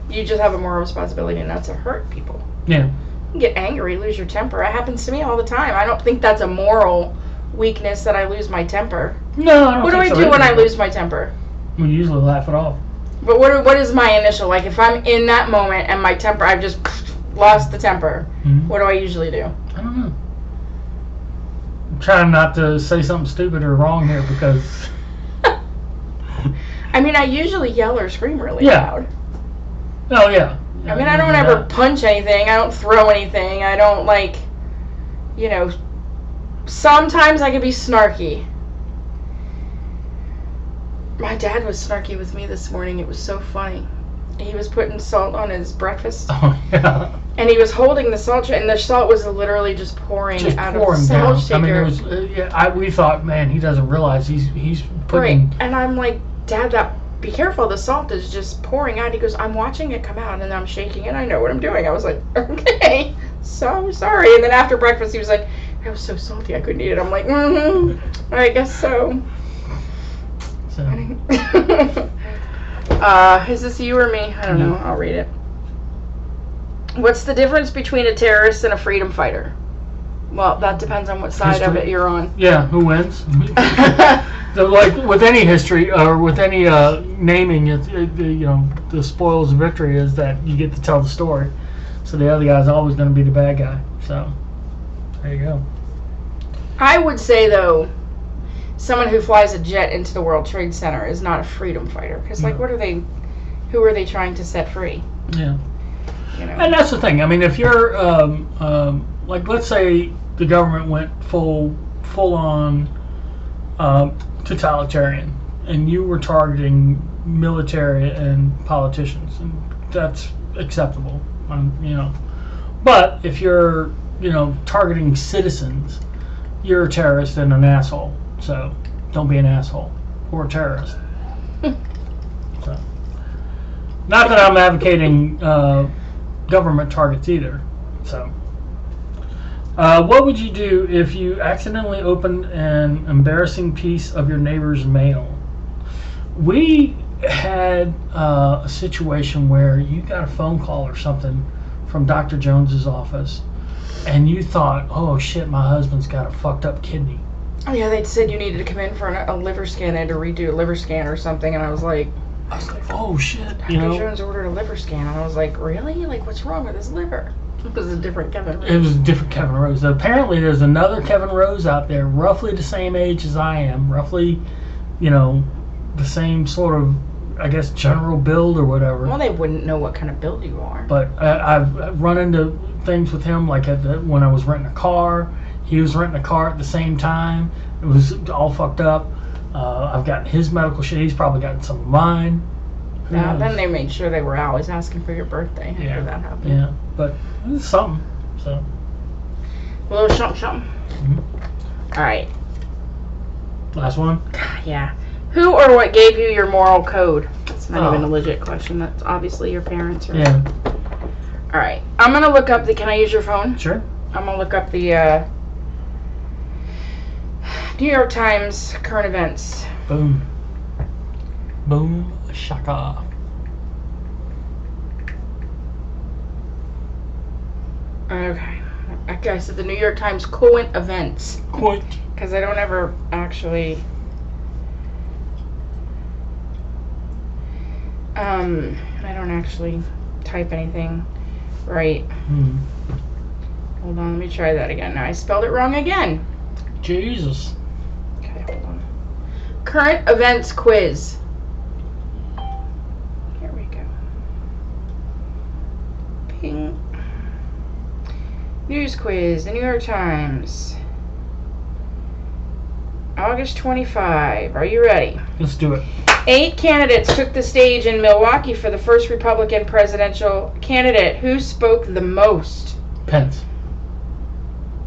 You just have a moral responsibility not to hurt people. Yeah. You get angry, lose your temper. It happens to me all the time. I don't think that's a moral weakness that I lose my temper. No, I don't What do think I so do when I either. lose my temper? We usually laugh it off. But what is my initial, if I'm in that moment and my temper, I've just lost the temper, what do I usually do? I don't know. I'm trying not to say something stupid or wrong here because... I mean, I usually yell or scream really loud. Oh, yeah. I mean, I don't ever punch anything. I don't throw anything. I don't, sometimes I can be snarky. My dad was snarky with me this morning. It was so funny. He was putting salt on his breakfast. Oh, yeah. And he was holding the salt, and the salt was literally just pouring out of the salt shaker. I mean, it was, we thought, man, he doesn't realize he's putting... Right. And I'm like, Dad, be careful, the salt is just pouring out. He goes, I'm watching it come out, and I'm shaking it. I know what I'm doing. I was like, okay, so sorry. And then after breakfast, he was like, it was so salty, I couldn't eat it. I'm like, I guess so. Is this you or me? I don't know. I'll read it. What's the difference between a terrorist and a freedom fighter? Well, that depends on what side of it you're on. Yeah, who wins? With any history or with any naming, the spoils of victory is that you get to tell the story. So the other guy's always going to be the bad guy. So there you go. I would say, though, someone who flies a jet into the World Trade Center is not a freedom fighter. Because, who are they trying to set free? Yeah. And that's the thing. I mean, if you're, let's say the government went full on totalitarian, and you were targeting military and politicians, and that's acceptable, But if you're, targeting citizens, you're a terrorist and an asshole. So don't be an asshole or a terrorist. So, not that I'm advocating government targets either. So, what would you do if you accidentally opened an embarrassing piece of your neighbor's mail? We had a situation where you got a phone call or something from Dr. Jones's office, and you thought, oh shit, my husband's got a fucked up kidney. Oh yeah, they said you needed to come in for a liver scan. They had to redo a liver scan or something, and I was like, oh shit, Dr. Jones ordered a liver scan, and I was like, really? What's wrong with his liver? It was a different Kevin Rose. It was a different Kevin Rose. Apparently, there's another Kevin Rose out there, roughly the same age as I am, roughly, the same sort of, I guess, general build or whatever. Well, they wouldn't know what kind of build you are. But I've run into things with him, when I was renting a car. He was renting a car at the same time. It was all fucked up. I've gotten his medical shit. He's probably gotten some of mine. Yeah, then they made sure they were always asking for your birthday after that happened. Yeah, but it's something. So. A little something. Mm-hmm. All right. Last one? Yeah. Who or what gave you your moral code? That's not even a legit question. That's obviously your parents. Right? Yeah. All right. I'm going to look up can I use your phone? Sure. I'm going to look up the New York Times current events. Boom. Boom. Shaka. Okay. I said the New York Times Quint events. Quint. Because I don't ever actually... I don't actually type anything right. Hold on, let me try that again. Now I spelled it wrong again. Jesus. Okay, hold on. Current events quiz. Here we go. Ping. News quiz, the New York Times. August 25. Are you ready? Let's do it. 8 candidates took the stage in Milwaukee for the first Republican presidential candidate. Who spoke the most? Pence.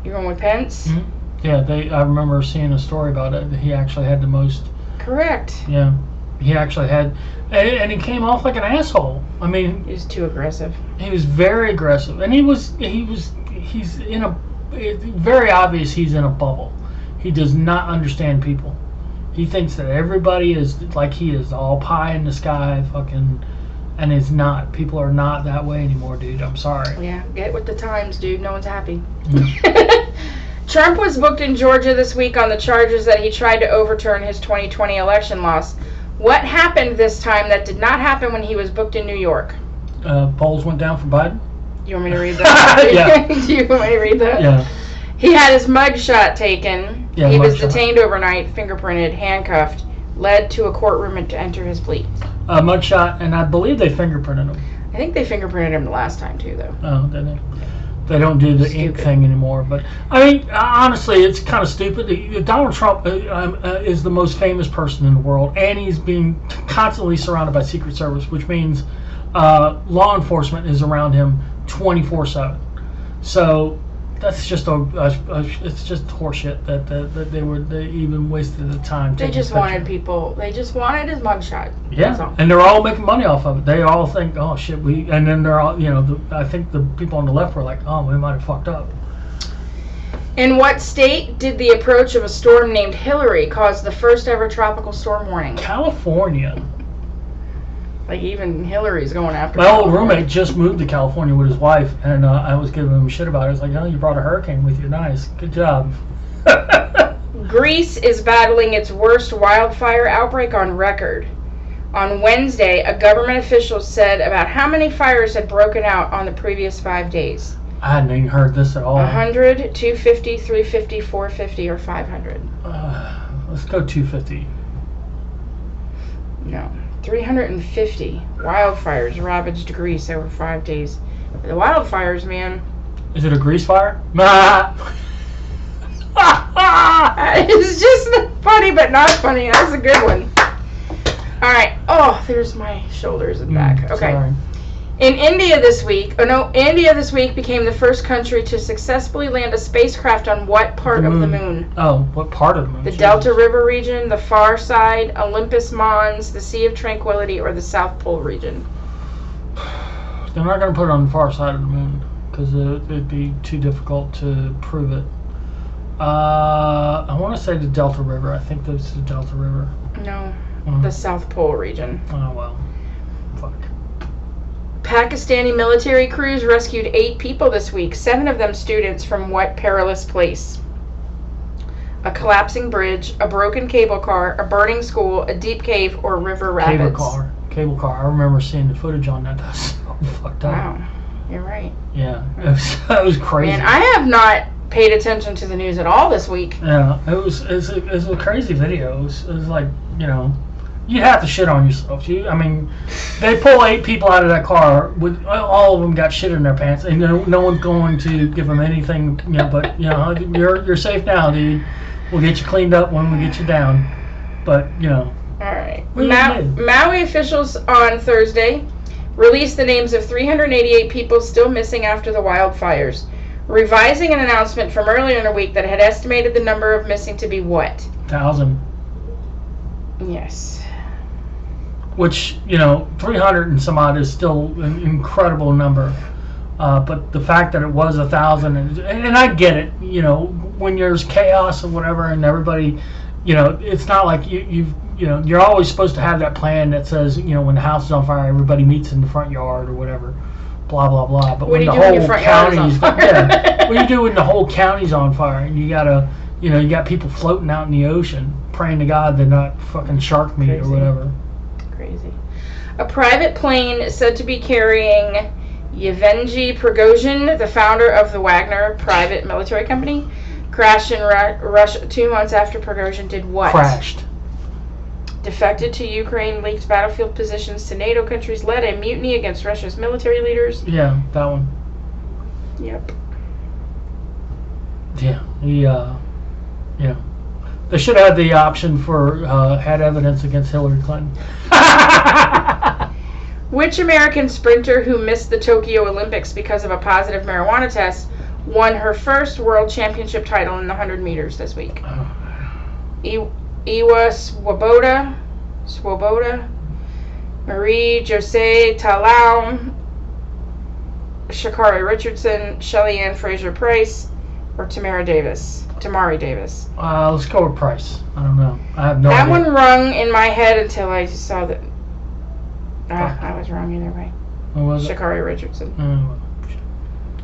You're going with Pence? Mm-hmm. Yeah, I remember seeing a story about it. He actually had the most. Correct. Yeah, he actually had, and he came off like an asshole. I mean, He was too aggressive. he was very aggressive, and he's in a. It's very obvious he's in a bubble. He does not understand people. He thinks that everybody is like he is, all pie in the sky, fucking, and it's not. People are not that way anymore, dude. I'm sorry. Yeah, get with the times, dude. No one's happy. Mm. Trump was booked in Georgia this week on the charges that he tried to overturn his 2020 election loss. What happened this time that did not happen when he was booked in New York? Polls went down for Biden. You want me to read that? Yeah. Do you want me to read that? Yeah. He had his mugshot taken. Yeah, he was mugshot. detained overnight, fingerprinted, handcuffed, led to a courtroom to enter his plea. Mugshot, and I believe they fingerprinted him. I think they fingerprinted him the last time too, though. Oh, they don't do the ink thing anymore. But I mean, honestly, it's kind of stupid. Donald Trump is the most famous person in the world, and he's being constantly surrounded by Secret Service, which means law enforcement is around him 24/7. So that's just it's just horseshit that they even wasted the time. They just wanted people. They just wanted his mugshot. Yeah, and they're all making money off of it. They all think, oh shit, and then they're all, I think the people on the left were like, oh, we might have fucked up. In what state did the approach of a storm named Hillary cause the first ever tropical storm warning? California. Like even Hillary's going after. My old roommate just moved to California with his wife, and I was giving him shit about it. I was like, oh, you brought a hurricane with you. Nice. Good job. Greece is battling its worst wildfire outbreak on record. On Wednesday, a government official said about how many fires had broken out on the previous 5 days. I hadn't even heard this at all. 100, 250, 350, 450, or 500. Let's go 250. No. 350 wildfires ravaged Greece over 5 days. The wildfires, man. Is it a grease fire? It's just funny, but not funny. That's a good one. All right. Oh, there's my shoulders and back. Okay. Sorry. In India this week, India this week became the first country to successfully land a spacecraft on what part of the moon? Oh, what part of the moon? The Delta River region, the far side, Olympus Mons, the Sea of Tranquility, or the South Pole region? They're not going to put it on the far side of the moon because it'd be too difficult to prove it. I want to say the Delta River. I think that's the Delta River. No, the South Pole region. Oh, well. Fuck. Pakistani military crews rescued 8 people this week, 7 of them students, from what perilous place? A collapsing bridge, a broken cable car, a burning school, a deep cave, or river rapids? Cable car. I remember seeing the footage on that. That's so fucked up. Wow, you're right. Yeah, it was crazy. Man, I have not paid attention to the news at all this week. Yeah, it was a crazy video. It was like, you have to shit on yourself. I mean, they pull 8 people out of that car. With all of them got shit in their pants, and no one's going to give them anything. But you're safe now, dude. We'll get you cleaned up when we get you down. But All right. Maui officials on Thursday released the names of 388 people still missing after the wildfires, revising an announcement from earlier in the week that had estimated the number of missing to be what? 1,000. Yes. Which, 300 and some odd is still an incredible number. But the fact that it was 1,000, and I get it, when there's chaos and whatever, and everybody, it's not like you're always supposed to have that plan that says, when the house is on fire, everybody meets in the front yard or whatever. blah blah blah. But What when do the you do when your whole front yard is on county's fire? yeah, what do you do when the whole county's on fire and you gotta, you got people floating out in the ocean praying to God they're not fucking shark meat Crazy. or whatever. Crazy. A private plane is said to be carrying Yevgeny Prigozhin, the founder of the Wagner private military company, crashed in Russia 2 months after Prigozhin did what? Crashed. Defected to Ukraine, leaked battlefield positions to NATO countries, led a mutiny against Russia's military leaders. Yeah, that one. Yep. Yeah, he, they should have had the option for had evidence against Hillary Clinton. Which American sprinter who missed the Tokyo Olympics because of a positive marijuana test won her first world championship title in the 100 meters this week? Iwa Swoboda, Marie Jose Talau, Sha'Carri Richardson, Shelly Ann Fraser-Price, or Tamari Davis. Let's go with Price. I don't know. I have no That idea. one rung in my head until I saw that. I was wrong either way. What was it? Sha'Carri Richardson.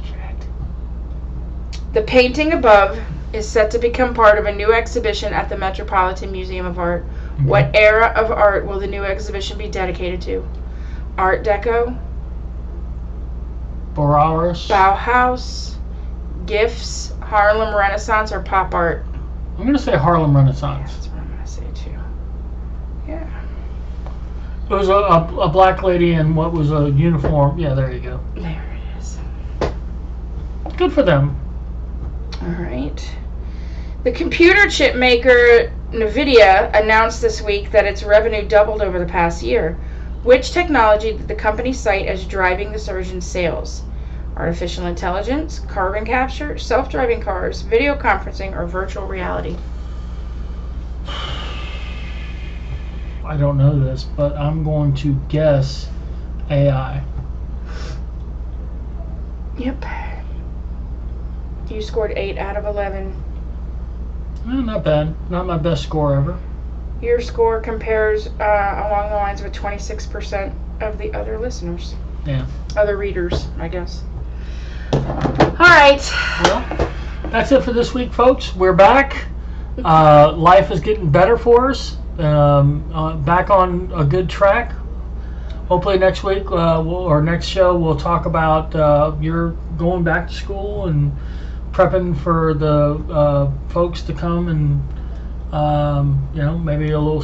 Shit. The painting above is set to become part of a new exhibition at the Metropolitan Museum of Art. Mm-hmm. What era of art will the new exhibition be dedicated to? Art Deco, Boraurus. Bauhaus, GIFs, Harlem Renaissance, or pop art? I'm going to say Harlem Renaissance. That's what I'm going to say too. Yeah. It was a black lady in what was a uniform. Yeah, there you go. There it is. Good for them. All right. The computer chip maker NVIDIA announced this week that its revenue doubled over the past year. Which technology did the company cite as driving the surge in sales? Artificial intelligence, carbon capture, self-driving cars, video conferencing, or virtual reality? I don't know this, but I'm going to guess AI. Yep. You scored 8 out of 11. Not bad. Not my best score ever. Your score compares along the lines with 26% of the other listeners. Yeah. Other readers, I guess. All right. Well, that's it for this week, folks. We're back. Life is getting better for us. Back on a good track. Hopefully next week or next show we'll talk about your going back to school and prepping for the folks to come and maybe a little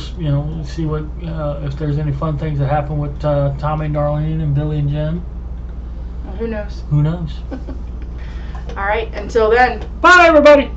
see what if there's any fun things that happen with Tommy and Darlene and Billy and Jen. Well, who knows? Who knows? All right. Until then. Bye, everybody.